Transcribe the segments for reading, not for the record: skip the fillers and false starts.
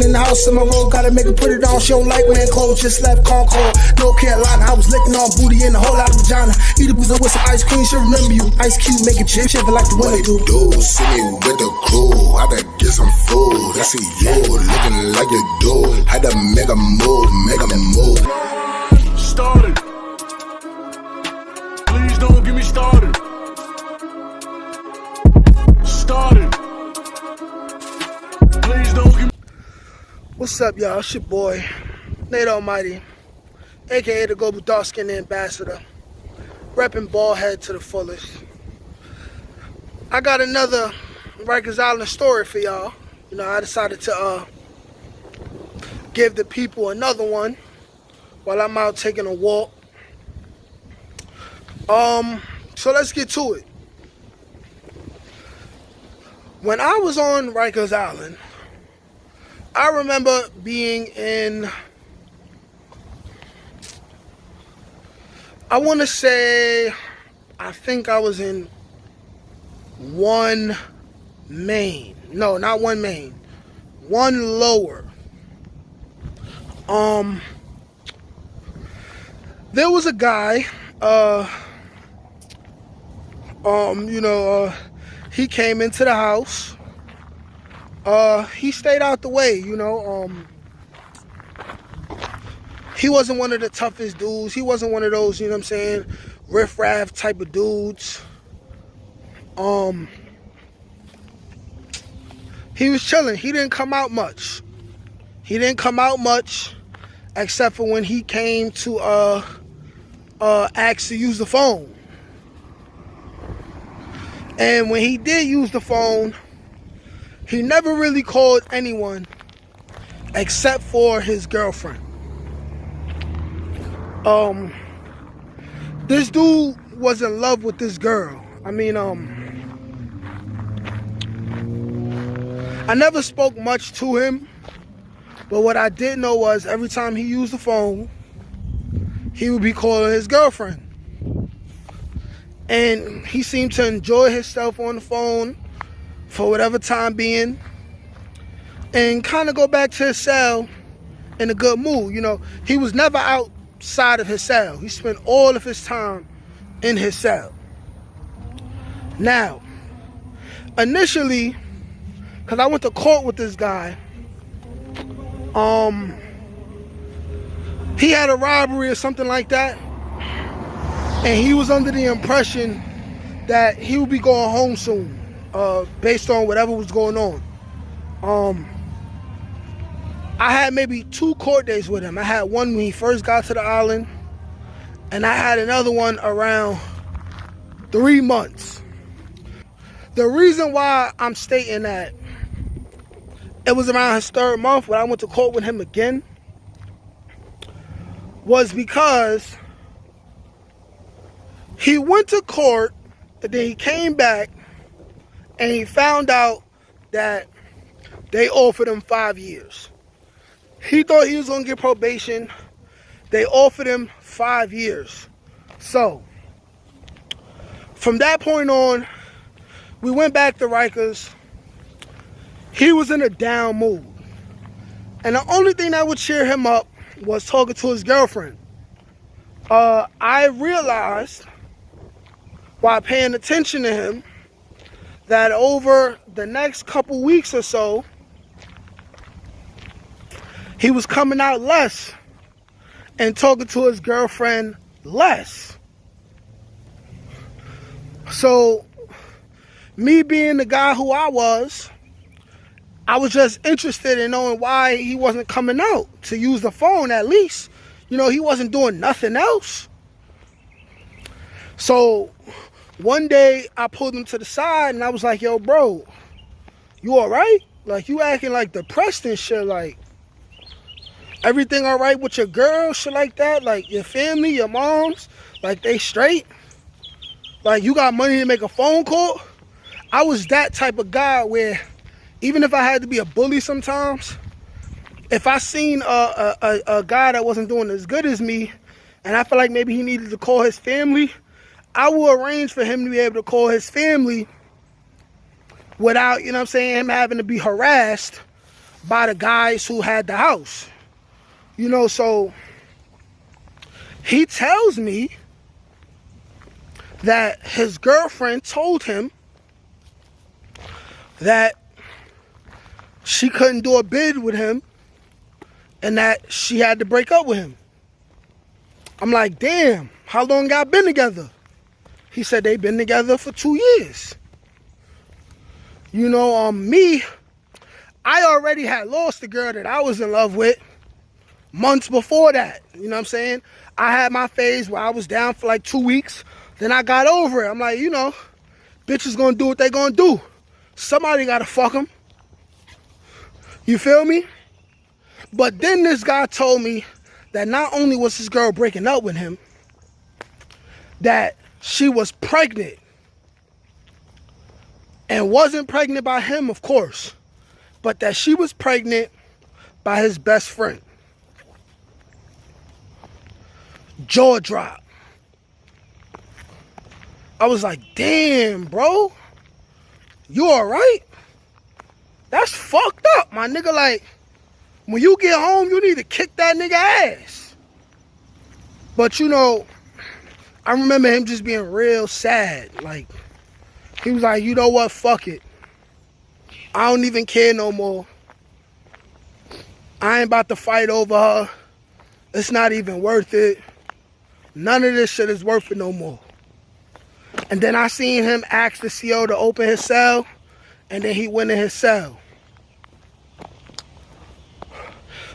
walking in the house in my room, gotta make her put it on. She don't like wearing clothes, just left Concord, North Carolina. I was licking on booty and a whole lot of vagina. Eat a pizza with some ice cream, she'll remember you. Ice Cube making chip, shiver like the winter do. See me with the crew, I gotta get some food. I see you looking like you do. Had to make a move, make a move. Started. Please don't get me started. Started. Please don't get me. What's up, y'all? It's your boy, Nate Almighty, aka the Global Dark Skin Ambassador, repping Baldhead to the fullest. I got another Rikers Island story for y'all. You know, I decided to give the people another one while I'm out taking a walk. So let's get to it. When I was on Rikers Island, I remember being in, I want to say, I think I was in one main. No, not one main. One lower. There was a guy, he came into the house. He stayed out the way, he wasn't one of the toughest dudes. He wasn't one of those, riff-raff type of dudes. He was chilling. He didn't come out much. Except for when he came to ask to use the phone. And when he did use the phone, he never really called anyone except for his girlfriend. This dude was in love with this girl. I never spoke much to him, but what I did know was every time he used the phone, he would be calling his girlfriend. And he seemed to enjoy himself on the phone for whatever time being and kind of go back to his cell in a good mood. He was never outside of his cell. He spent all of his time in his cell. Now, initially, because I went to court with this guy, he had a robbery or something like that, and he was under the impression that he would be going home soon, based on whatever was going on. I had maybe 2 court days with him. I had one when he first got to the island, and I had another one around 3 months. The reason why I'm stating that it was around his 3rd month when I went to court with him again was because he went to court and then he came back and he found out that they offered him 5 years. He thought he was going to get probation. They offered him 5 years. So, from that point on, we went back to Rikers. He was in a down mood. And the only thing that would cheer him up was talking to his girlfriend. I realized, while paying attention to him, that over the next couple weeks or so, he was coming out less and talking to his girlfriend less. So, me being the guy who I was just interested in knowing why he wasn't coming out to use the phone at least. He wasn't doing nothing else. So, one day I pulled him to the side and I was like, yo, bro, you all right? Like, you acting like depressed and shit. Like, everything all right with your girl, shit like that? Like, your family, your moms, like, they straight? Like, you got money to make a phone call? I was that type of guy where even if I had to be a bully sometimes, if I seen a guy that wasn't doing as good as me and I felt like maybe he needed to call his family, I will arrange for him to be able to call his family without, him having to be harassed by the guys who had the house. You know, so he tells me that his girlfriend told him that she couldn't do a bid with him and that she had to break up with him. I'm like, damn, how long y'all been together? He said they've been together for 2 years. You know, me, I already had lost the girl that I was in love with months before that. You know what I'm saying? I had my phase where I was down for like 2 weeks. Then I got over it. I'm like, you know, bitches gonna do what they gonna do. Somebody gotta fuck them. You feel me? But then this guy told me that not only was his girl breaking up with him, that she was pregnant. And wasn't pregnant by him, of course, but that she was pregnant by his best friend. Jaw drop. I was like, damn, bro. You alright? That's fucked up, my nigga. Like, when you get home, you need to kick that nigga ass. But, you know, I remember him just being real sad. Like, he was like, you know what? Fuck it. I don't even care no more. I ain't about to fight over her. It's not even worth it. None of this shit is worth it no more. And then I seen him ask the CO to open his cell, and then he went in his cell.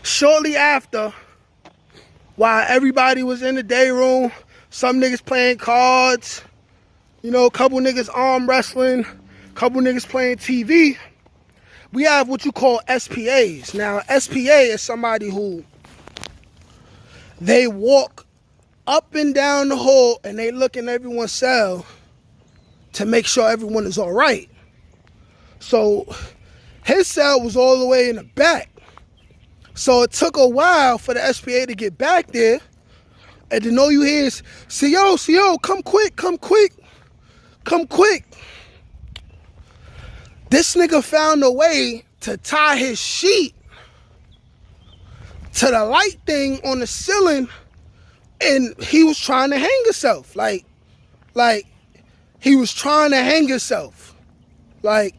Shortly after, while everybody was in the day room, some niggas playing cards, you know, a couple niggas arm wrestling, a couple niggas playing TV, we have what you call SPAs. Now, SPA is somebody who, they walk up and down the hall and they look in everyone's cell to make sure everyone is all right. So his cell was all the way in the back. So it took a while for the SPA to get back there. And then all you hear is, CO, come quick, come quick, come quick. This nigga found a way to tie his sheet to the light thing on the ceiling, and he was trying to hang himself. Like he was trying to hang himself, like,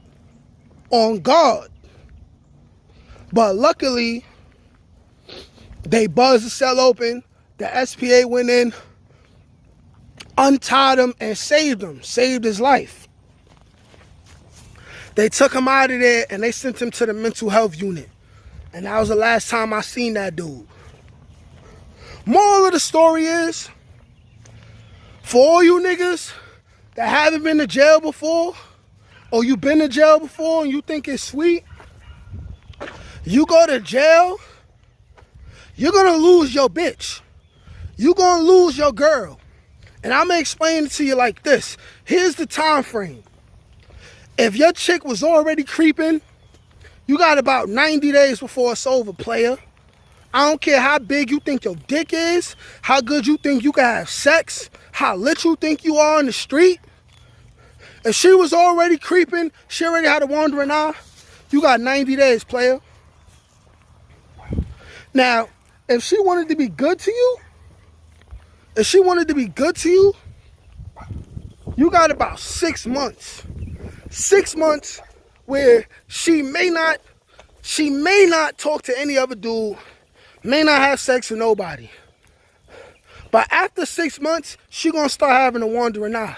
on guard. But luckily, they buzzed the cell open, the SPA went in, untied him, and saved him, saved his life. They took him out of there and they sent him to the mental health unit. And that was the last time I seen that dude. Moral of the story is, for all you niggas that haven't been to jail before, or you been to jail before and you think it's sweet, you go to jail, you're gonna lose your bitch. You're gonna lose your girl. And I'm gonna explain it to you like this. Here's the time frame. If your chick was already creeping, you got about 90 days before it's over, player. I don't care how big you think your dick is, how good you think you can have sex, how lit you think you are in the street. If she was already creeping, she already had a wandering eye, you got 90 days, player. Now, if she wanted to be good to you, you got about 6 months. 6 months where she may not talk to any other dude, may not have sex with nobody. But after 6 months, she gonna start having a wandering eye.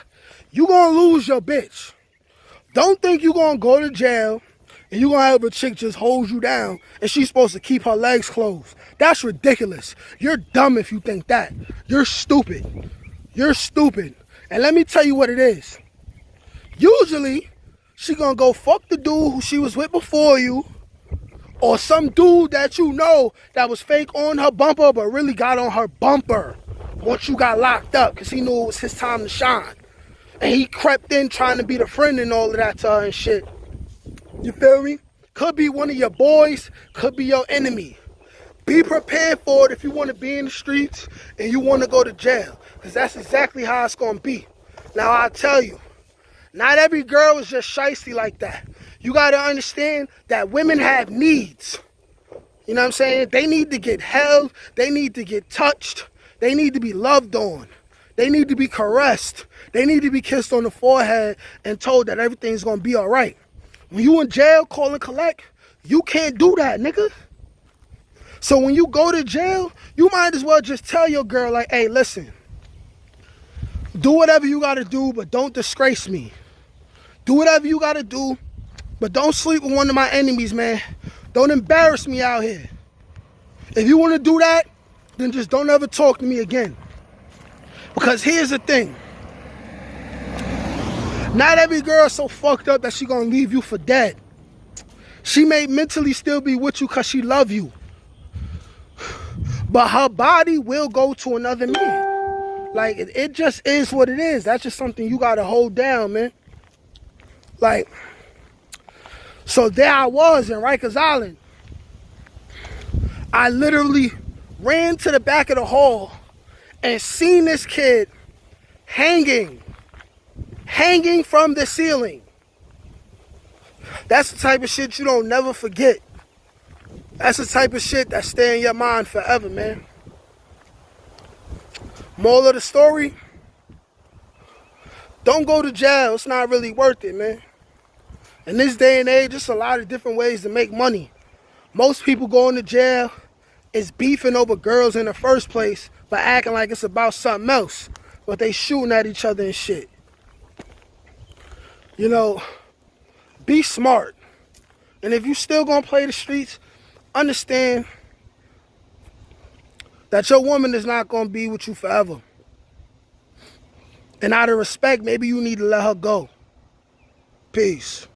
You gonna lose your bitch. Don't think you gonna go to jail and you gonna have a chick just hold you down and she's supposed to keep her legs closed. That's ridiculous. You're dumb if you think that. You're stupid. You're stupid. And let me tell you what it is. Usually, she gonna go fuck the dude who she was with before you, or some dude that you know that was fake on her bumper but really got on her bumper once you got locked up because he knew it was his time to shine. And he crept in trying to be the friend and all of that to her and shit. You feel me? Could be one of your boys, could be your enemy. Be prepared for it if you want to be in the streets and you want to go to jail, because that's exactly how it's going to be. Now, I'll tell you, not every girl is just shysty like that. You got to understand that women have needs. You know what I'm saying? They need to get held. They need to get touched. They need to be loved on. They need to be caressed. They need to be kissed on the forehead and told that everything's going to be all right. When you in jail, call and collect, you can't do that, nigga. So when you go to jail, you might as well just tell your girl, like, hey, listen, do whatever you got to do, but don't disgrace me. Do whatever you got to do, but don't sleep with one of my enemies, man. Don't embarrass me out here. If you want to do that, then just don't ever talk to me again. Because here's the thing. Not every girl's so fucked up that she gonna leave you for dead. She may mentally still be with you because she love you. But her body will go to another man. Like, it just is what it is. That's just something you gotta hold down, man. Like, so there I was in Rikers Island. I literally ran to the back of the hall and seen this kid hanging from the ceiling. That's the type of shit you don't never forget. That's the type of shit that stay in your mind forever, man. Moral of the story, don't go to jail. It's not really worth it, man. In this day and age, there's a lot of different ways to make money. Most people going to jail is beefing over girls in the first place, but acting like it's about something else. But they shooting at each other and shit. You know, be smart. And if you still gonna play the streets, understand that your woman is not gonna be with you forever. And out of respect, maybe you need to let her go. Peace.